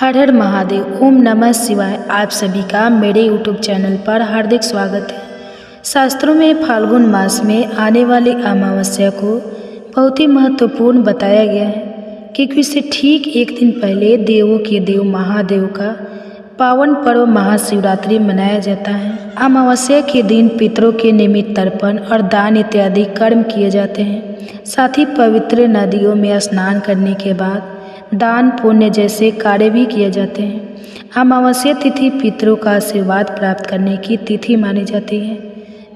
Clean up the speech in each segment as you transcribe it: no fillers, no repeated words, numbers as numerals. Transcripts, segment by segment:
हर हर महादेव। ओम नमः शिवाय। आप सभी का मेरे यूट्यूब चैनल पर हार्दिक स्वागत है। शास्त्रों में फाल्गुन मास में आने वाली अमावस्या को बहुत ही महत्वपूर्ण बताया गया है, क्योंकि इससे ठीक एक दिन पहले देवों के देव महादेव का पावन पर्व महाशिवरात्रि मनाया जाता है। अमावस्या के दिन पितरों के निमित्त तर्पण और दान इत्यादि कर्म किए जाते हैं। साथ ही पवित्र नदियों में स्नान करने के बाद दान पुण्य जैसे कार्य भी किए जाते हैं। अमावस्या तिथि पितरों का आशीर्वाद प्राप्त करने की तिथि मानी जाती है।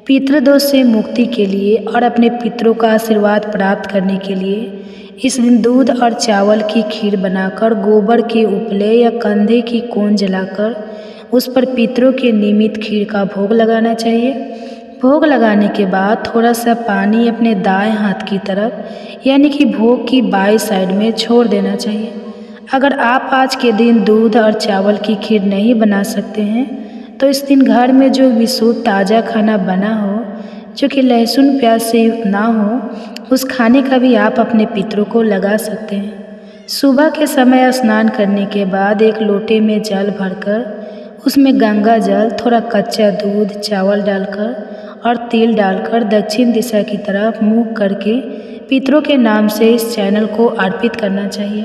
पितृदोष से मुक्ति के लिए और अपने पितरों का आशीर्वाद प्राप्त करने के लिए इस दिन दूध और चावल की खीर बनाकर गोबर के उपले या कंधे की कोन जलाकर उस पर पितरों के निमित्त खीर का भोग लगाना चाहिए। भोग लगाने के बाद थोड़ा सा पानी अपने दाएं हाथ की तरफ यानी कि भोग की बाईं साइड में छोड़ देना चाहिए। अगर आप आज के दिन दूध और चावल की खीर नहीं बना सकते हैं तो इस दिन घर में जो विशुद्ध ताज़ा खाना बना हो, जो कि लहसुन प्याज से युक्त ना हो, उस खाने का भी आप अपने पितरों को लगा सकते हैं। सुबह के समय स्नान करने के बाद एक लोटे में जल भरकर उसमें गंगा जल, थोड़ा कच्चा दूध, चावल डालकर और तेल डालकर दक्षिण दिशा की तरफ मुँह करके पितरों के नाम से इस चैनल को अर्पित करना चाहिए।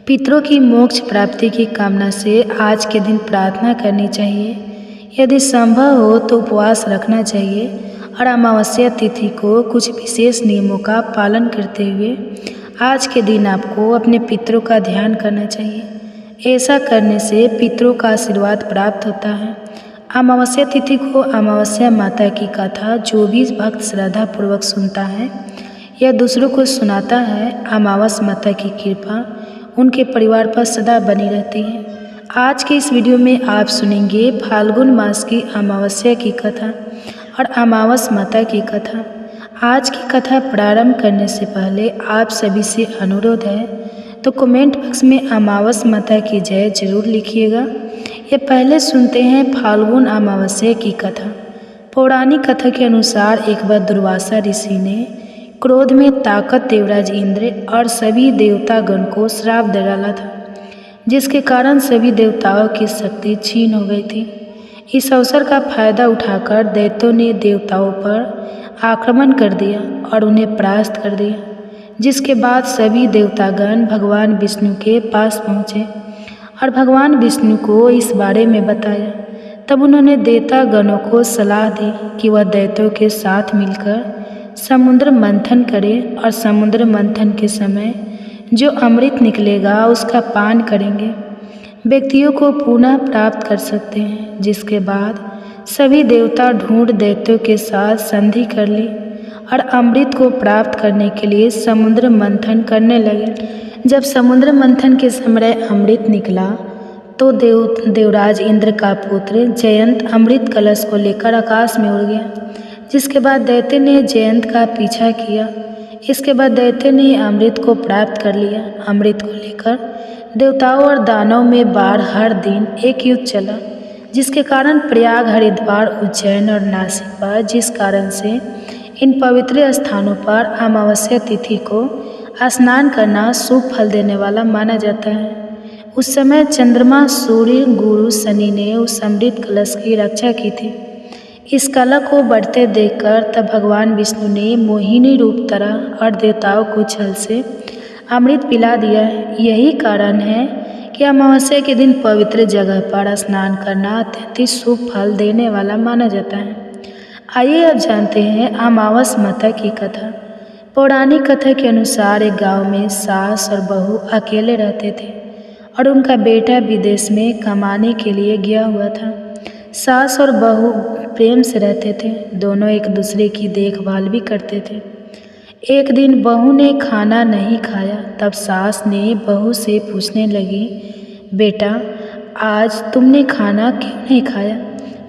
पितरों की मोक्ष प्राप्ति की कामना से आज के दिन प्रार्थना करनी चाहिए। यदि संभव हो तो उपवास रखना चाहिए और अमावस्या तिथि को कुछ विशेष नियमों का पालन करते हुए आज के दिन आपको अपने पितरों का ध्यान करना चाहिए। ऐसा करने से पितरों का आशीर्वाद प्राप्त होता है। अमावस्या तिथि को अमावस्या माता की कथा जो भी भक्त श्रद्धा पूर्वक सुनता है या दूसरों को सुनाता है, अमावस माता की कृपा उनके परिवार पर सदा बनी रहती है। आज के इस वीडियो में आप सुनेंगे फाल्गुन मास की अमावस्या की कथा और अमावस माता की कथा। आज की कथा प्रारंभ करने से पहले आप सभी से अनुरोध है तो कमेंट बॉक्स में अमावस माता की जय जरूर लिखिएगा। ये पहले सुनते हैं फाल्गुन अमावस्या की कथा। पौराणिक कथा के अनुसार एक बार दुर्वासा ऋषि ने क्रोध में ताकत देवराज इंद्र और सभी देवतागण को श्राप दे डाला था, जिसके कारण सभी देवताओं की शक्ति छीन हो गई थी। इस अवसर का फायदा उठाकर दैत्यों ने देवताओं पर आक्रमण कर दिया और उन्हें परास्त कर दिया, जिसके बाद सभी देवतागण भगवान विष्णु के पास पहुँचे और भगवान विष्णु को इस बारे में बताया। तब उन्होंने देवतागणों को सलाह दी कि वह दैत्यों के साथ मिलकर समुद्र मंथन करें और समुद्र मंथन के समय जो अमृत निकलेगा उसका पान करेंगे, व्यक्तियों को पुनः प्राप्त कर सकते हैं। जिसके बाद सभी देवता ढूंढ दैत्यों के साथ संधि कर ली और अमृत को प्राप्त करने के लिए समुद्र मंथन करने लगे। जब समुद्र मंथन के समय अमृत निकला तो देवराज इंद्र का पुत्र जयंत अमृत कलश को लेकर आकाश में उड़ गया। जिसके बाद दैत्य ने जयंत का पीछा किया। इसके बाद दैत्य ने अमृत को प्राप्त कर लिया। अमृत को लेकर देवताओं और दानवों में बार हर दिन एक युद्ध चला, जिसके कारण प्रयाग, हरिद्वार, उज्जैन और नासिक पर, जिस कारण से इन पवित्र स्थानों पर अमावस्या तिथि को स्नान करना शुभ फल देने वाला माना जाता है। उस समय चंद्रमा, सूर्य, गुरु शनि ने उस अमृत कलश की रक्षा की थी। इस कला को बढ़ते देखकर तब भगवान विष्णु ने मोहिनी रूप धरा और देवताओं को छल से अमृत पिला दिया है। यही कारण है कि अमावस्या के दिन पवित्र जगह पर स्नान करना अत्यंत ही शुभ फल देने वाला माना जाता है। आइए अब जानते हैं अमावस माता की कथा। पौराणिक कथा के अनुसार एक गांव में सास और बहू अकेले रहते थे और उनका बेटा विदेश में कमाने के लिए गया हुआ था। सास और बहू प्रेम से रहते थे, दोनों एक दूसरे की देखभाल भी करते थे। एक दिन बहू ने खाना नहीं खाया, तब सास ने बहू से पूछने लगी, बेटा आज तुमने खाना क्यों नहीं खाया?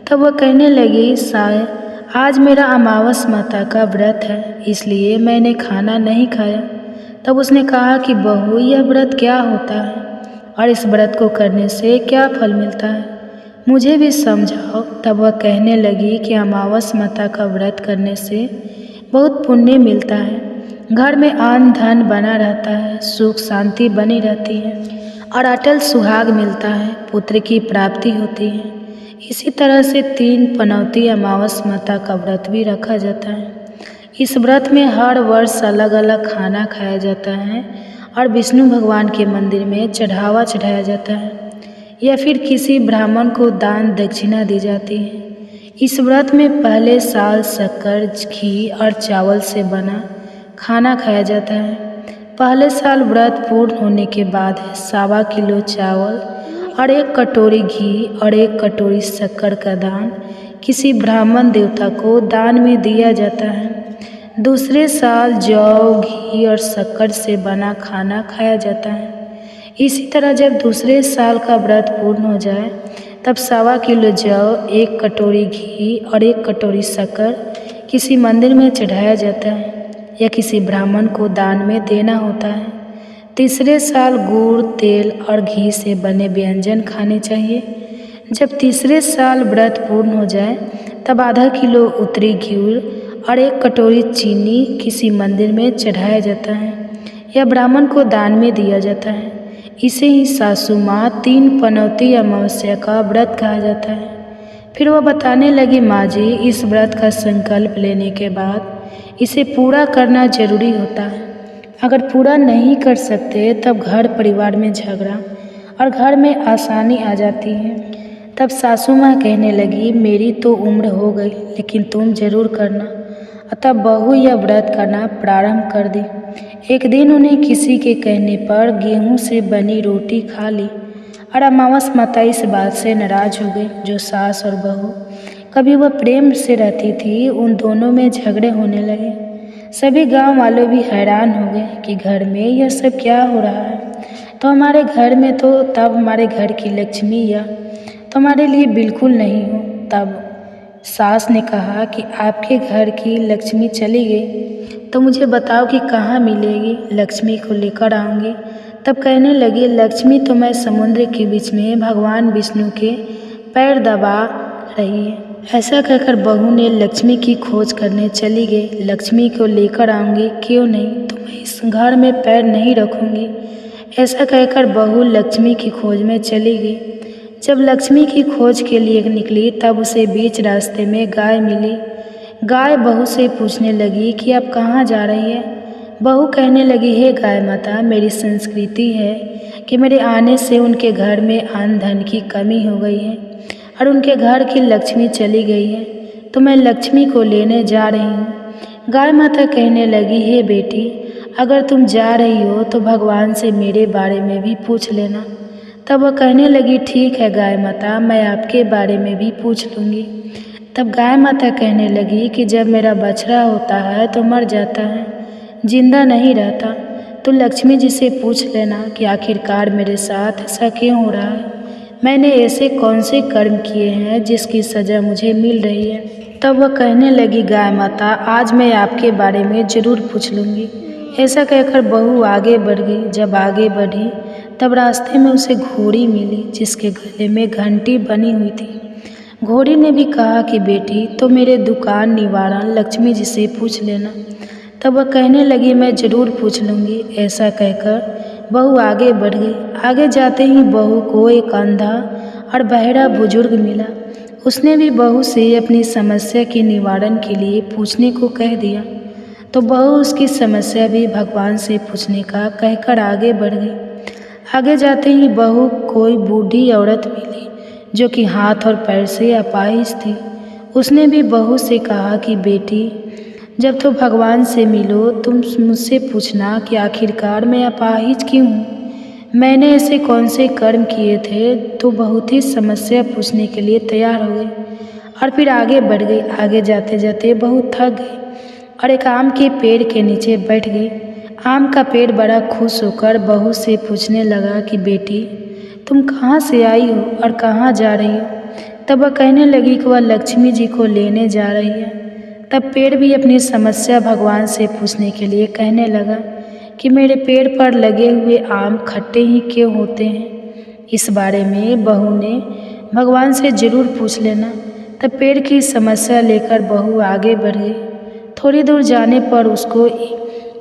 तब वह कहने लगी, सास आज मेरा अमावस माता का व्रत है, इसलिए मैंने खाना नहीं खाया। तब उसने कहा कि बहू यह व्रत क्या होता है और इस व्रत को करने से क्या फल मिलता है, मुझे भी समझाओ। तब वह कहने लगी कि अमावस माता का व्रत करने से बहुत पुण्य मिलता है, घर में अन्न धन बना रहता है, सुख शांति बनी रहती है और अटल सुहाग मिलता है, पुत्र की प्राप्ति होती है। इसी तरह से 3 पनौती अमावस माता का व्रत भी रखा जाता है। इस व्रत में हर वर्ष अलग अलग खाना खाया जाता है और विष्णु भगवान के मंदिर में चढ़ावा चढ़ाया जाता है या फिर किसी ब्राह्मण को दान दक्षिणा दी जाती है। इस व्रत में पहले साल शक्कर, घी और चावल से बना खाना खाया जाता है। पहले साल व्रत पूर्ण होने के बाद 1.25 किलो चावल और 1 कटोरी घी और 1 कटोरी शक्कर का दान किसी ब्राह्मण देवता को दान में दिया जाता है। दूसरे साल जौ, घी और शक्कर से बना खाना खाया जाता है। इसी तरह जब दूसरे साल का व्रत पूर्ण हो जाए तब 1.25 किलो जौ, 1 कटोरी घी और 1 कटोरी शक्कर किसी मंदिर में चढ़ाया जाता है या किसी ब्राह्मण को दान में देना होता है। तीसरे साल गुड़, तेल और घी से बने व्यंजन खाने चाहिए। जब तीसरे साल व्रत पूर्ण हो जाए तब आधा किलो उत्तरी घी और 1 कटोरी चीनी किसी मंदिर में चढ़ाया जाता है या ब्राह्मण को दान में दिया जाता है। इसे ही सासू माँ 3 पनौती अमावस्या का व्रत कहा जाता है। फिर वह बताने लगी, माँ जी, इस व्रत का संकल्प लेने के बाद इसे पूरा करना जरूरी होता है। अगर पूरा नहीं कर सकते तब घर परिवार में झगड़ा और घर में आसानी आ जाती है। तब सासू माँ कहने लगी, मेरी तो उम्र हो गई लेकिन तुम जरूर करना। अतः बहू यह व्रत करना प्रारंभ कर दी। एक दिन उन्हें किसी के कहने पर गेहूं से बनी रोटी खा ली और अमावस माता इस बात से नाराज हो गई। जो सास और बहू कभी वह प्रेम से रहती थी, उन दोनों में झगड़े होने लगे। सभी गांव वाले भी हैरान हो गए कि घर में यह सब क्या हो रहा है। तो हमारे घर में तो तब हमारे घर की लक्ष्मी या तुम्हारे लिए बिल्कुल नहीं हो। तब सास ने कहा कि आपके घर की लक्ष्मी चली गई तो मुझे बताओ कि कहाँ मिलेगी, लक्ष्मी को लेकर आऊँगी। तब कहने लगी, लक्ष्मी तो मैं समुद्र के बीच में भगवान विष्णु के पैर दबा रही है। ऐसा कहकर बहू ने लक्ष्मी की खोज करने चली गई। लक्ष्मी को लेकर आऊँगी, क्यों नहीं, तो मैं इस घर में पैर नहीं रखूँगी। ऐसा कहकर बहू लक्ष्मी की खोज में चली गई। जब लक्ष्मी की खोज के लिए निकली तब उसे बीच रास्ते में गाय मिली। गाय बहू से पूछने लगी कि आप कहाँ जा रही है। बहू कहने लगी, हे गाय माता, मेरी संस्कृति है कि मेरे आने से उनके घर में अन्न धन की कमी हो गई है और उनके घर की लक्ष्मी चली गई है, तो मैं लक्ष्मी को लेने जा रही हूँ। गाय माता कहने लगी, हे बेटी, अगर तुम जा रही हो तो भगवान से मेरे बारे में भी पूछ लेना। तब वह कहने लगी, ठीक है गाय माता, मैं आपके बारे में भी पूछ लूँगी। तब गाय माता कहने लगी कि जब मेरा बछड़ा होता है तो मर जाता है, जिंदा नहीं रहता, तो लक्ष्मी जी से पूछ लेना कि आखिरकार मेरे साथ ऐसा क्यों हो रहा है। मैंने ऐसे कौन से कर्म किए हैं जिसकी सज़ा मुझे मिल रही है। तब वह कहने लगी, गाय माता, आज मैं आपके बारे में ज़रूर पूछ लूँगी। ऐसा कहकर बहू आगे बढ़ गई। जब आगे बढ़ी तब रास्ते में उसे घोड़ी मिली जिसके गले में घंटी बनी हुई थी। घोड़ी ने भी कहा कि बेटी, तो मेरे दुकान निवारण लक्ष्मी जी से पूछ लेना। तब वह कहने लगी, मैं ज़रूर पूछ लूँगी। ऐसा कहकर बहू आगे बढ़ गई। आगे जाते ही बहू को एक अंधा और बहरा बुजुर्ग मिला। उसने भी बहू से अपनी समस्या के निवारण के लिए पूछने को कह दिया। तो बहू उसकी समस्या भी भगवान से पूछने का कहकर आगे बढ़ गई। आगे जाते ही बहू कोई बूढ़ी औरत मिली जो कि हाथ और पैर से अपाहिज थी। उसने भी बहू से कहा कि बेटी, जब तो भगवान से मिलो तुम मुझसे पूछना कि आखिरकार मैं अपाहिज क्यों हूँ। मैंने ऐसे कौन से कर्म किए थे। तो बहुत ही समस्या पूछने के लिए तैयार हो गई और फिर आगे बढ़ गई। आगे जाते जाते बहू थक गई और एक आम के पेड़ के नीचे बैठ गई। आम का पेड़ बड़ा खुश होकर बहू से पूछने लगा कि बेटी, तुम कहाँ से आई हो और कहाँ जा रही हो। तब वह कहने लगी कि वह लक्ष्मी जी को लेने जा रही है। तब पेड़ भी अपनी समस्या भगवान से पूछने के लिए कहने लगा कि मेरे पेड़ पर लगे हुए आम खट्टे ही क्यों होते हैं। इस बारे में बहू ने भगवान से ज़रूर पूछ लेना। तब पेड़ की समस्या लेकर बहू आगे बढ़ गई। थोड़ी दूर जाने पर उसको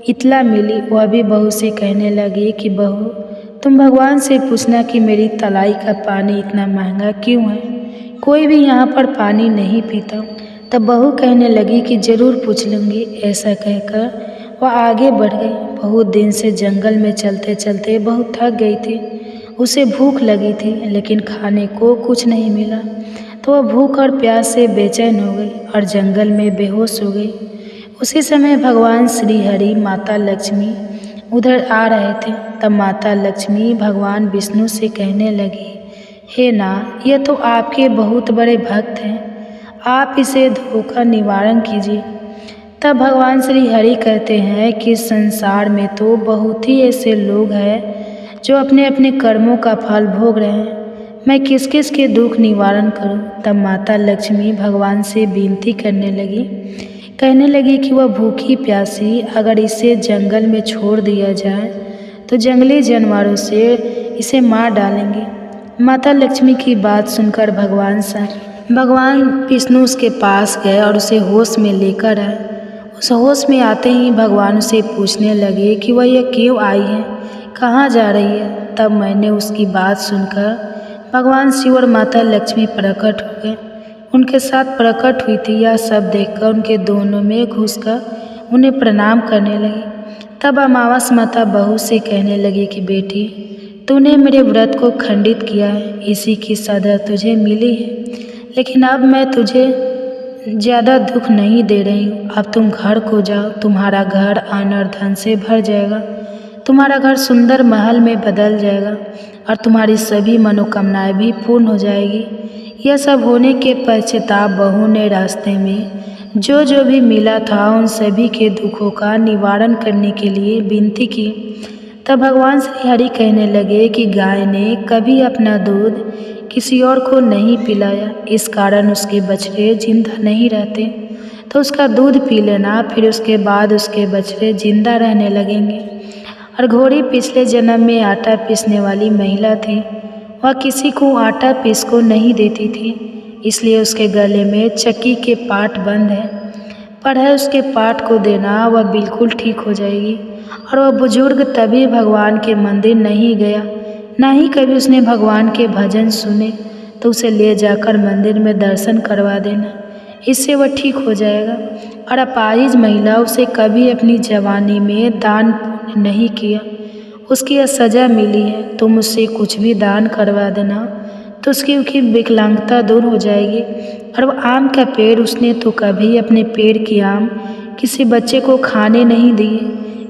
इतला मिली। वह भी बहू से कहने लगी कि बहू, तुम भगवान से पूछना कि मेरी तलाई का पानी इतना महंगा क्यों है, कोई भी यहाँ पर पानी नहीं पीता। तब बहू कहने लगी कि ज़रूर पूछ लूँगी। ऐसा कहकर वह आगे बढ़ गई। बहुत दिन से जंगल में चलते चलते बहुत थक गई थी। उसे भूख लगी थी, लेकिन खाने को कुछ नहीं मिला। तो वह भूख और प्यास से बेचैन हो गई और जंगल में बेहोश हो गई। उसी समय भगवान श्री हरि माता लक्ष्मी उधर आ रहे थे। तब माता लक्ष्मी भगवान विष्णु से कहने लगी, हे नाथ, यह तो आपके बहुत बड़े भक्त हैं, आप इसे धोखा निवारण कीजिए। तब भगवान श्री हरि कहते हैं कि संसार में तो बहुत ही ऐसे लोग हैं जो अपने अपने कर्मों का फल भोग रहे हैं, मैं किस किस के दुख निवारण करूं। तब माता लक्ष्मी भगवान से विनती करने लगी, कहने लगी कि वह भूखी प्यासी अगर इसे जंगल में छोड़ दिया जाए तो जंगली जानवरों से इसे मार डालेंगे। माता लक्ष्मी की बात सुनकर भगवान विष्णु उसके पास गए और उसे होश में लेकर आए। उस होश में आते ही भगवान उसे पूछने लगे कि वह यह क्यों आई है, कहाँ जा रही है। तब मैंने उसकी बात सुनकर भगवान शिव और माता लक्ष्मी प्रकट हो गए। उनके साथ प्रकट हुई थी। यह सब देखकर उनके दोनों में घुसकर उन्हें प्रणाम करने लगी। तब अमावस माता बहू से कहने लगी कि बेटी, तूने मेरे व्रत को खंडित किया है, इसी की सजा तुझे मिली है, लेकिन अब मैं तुझे ज़्यादा दुख नहीं दे रही हूँ। अब तुम घर को जाओ, तुम्हारा घर अन्न और धन से भर जाएगा, तुम्हारा घर सुंदर महल में बदल जाएगा और तुम्हारी सभी मनोकामनाएं भी पूर्ण हो जाएगी। यह सब होने के पश्चाताप बहू ने रास्ते में जो भी मिला था उन सभी के दुखों का निवारण करने के लिए विनती की। तब भगवान श्री हरि कहने लगे कि गाय ने कभी अपना दूध किसी और को नहीं पिलाया, इस कारण उसके बछड़े जिंदा नहीं रहते, तो उसका दूध पी लेना, फिर उसके बाद उसके बछड़े जिंदा रहने लगेंगे। और घोड़ी पिछले जन्म में आटा पीसने वाली महिला थी। वह किसी को आटा पीस को नहीं देती थी, इसलिए उसके गले में चक्की के पाट बंद है, पर है उसके पाट को देना, वह बिल्कुल ठीक हो जाएगी। और वह बुजुर्ग तभी भगवान के मंदिर नहीं गया, ना ही कभी उसने भगवान के भजन सुने, तो उसे ले जाकर मंदिर में दर्शन करवा देना, इससे वह ठीक हो जाएगा। और अपाहिज महिला, उसे कभी अपनी जवानी में दान पुण्य नहीं किया, उसकी यह सज़ा मिली है। तुम उससे कुछ भी दान करवा देना तो उसकी विकलांगता दूर हो जाएगी। और वह आम का पेड़, उसने तो कभी अपने पेड़ की आम किसी बच्चे को खाने नहीं दिए,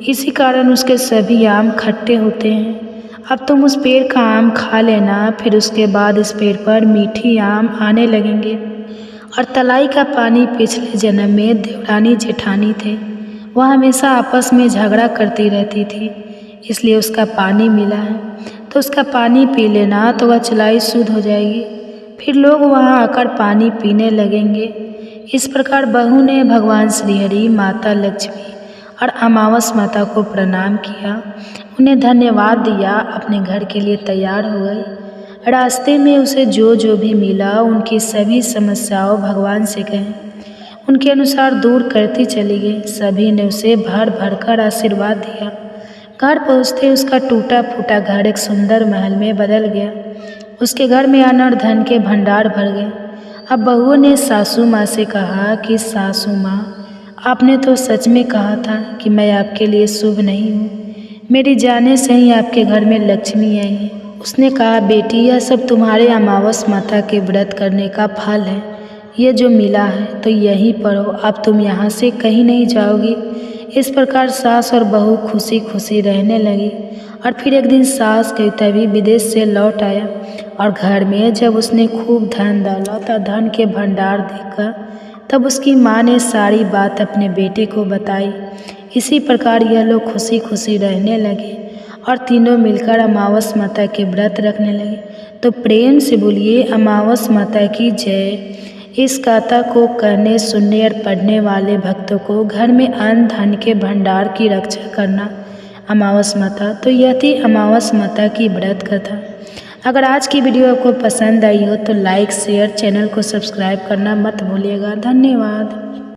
इसी कारण उसके सभी आम खट्टे होते हैं। अब तुम उस पेड़ का आम खा लेना, फिर उसके बाद इस पेड़ पर मीठी आम आने लगेंगे। और तलाई का पानी पिछले जन्म में देवरानी जेठानी थे, वह हमेशा आपस में झगड़ा करती रहती थी, इसलिए उसका पानी मिला है, तो उसका पानी पी लेना तो वह चलाई शुद्ध हो जाएगी, फिर लोग वहाँ आकर पानी पीने लगेंगे। इस प्रकार बहू ने भगवान श्री हरि, माता लक्ष्मी और अमावस माता को प्रणाम किया, उन्हें धन्यवाद दिया, अपने घर के लिए तैयार हो गई। रास्ते में उसे जो भी मिला उनकी सभी समस्याओं भगवान से कहें, उनके अनुसार दूर करती चली गई। सभी ने उसे भर भर कर आशीर्वाद दिया। घर पहुँचते उसका टूटा फूटा घर एक सुंदर महल में बदल गया। उसके घर में अन्न और धन के भंडार भर गए। अब बहू ने सासू माँ से कहा कि सासू माँ, आपने तो सच में कहा था कि मैं आपके लिए शुभ नहीं हूँ, मेरी जाने से ही आपके घर में लक्ष्मी आई है। उसने कहा, बेटी, यह सब तुम्हारे अमावस माता के व्रत करने का फल है, ये जो मिला है तो यहीं पर हो, अब तुम यहाँ से कहीं नहीं जाओगी। इस प्रकार सास और बहू खुशी खुशी रहने लगी। और फिर एक दिन सास गई तभी विदेश से लौट आया, और घर में जब उसने खूब धन दौलत और धन के भंडार देखकर तब उसकी माँ ने सारी बात अपने बेटे को बताई। इसी प्रकार यह लोग खुशी खुशी रहने लगे और तीनों मिलकर अमावस माता के व्रत रखने लगे। तो प्रेम से बोलिए अमावस माता की जय। इस गाथा को कहने, सुनने और पढ़ने वाले भक्तों को घर में अन्न धन के भंडार की रक्षा करना अमावस माता। तो यह थी अमावस माता की व्रत कथा। अगर आज की वीडियो आपको पसंद आई हो तो लाइक शेयर, चैनल को सब्सक्राइब करना मत भूलिएगा। धन्यवाद।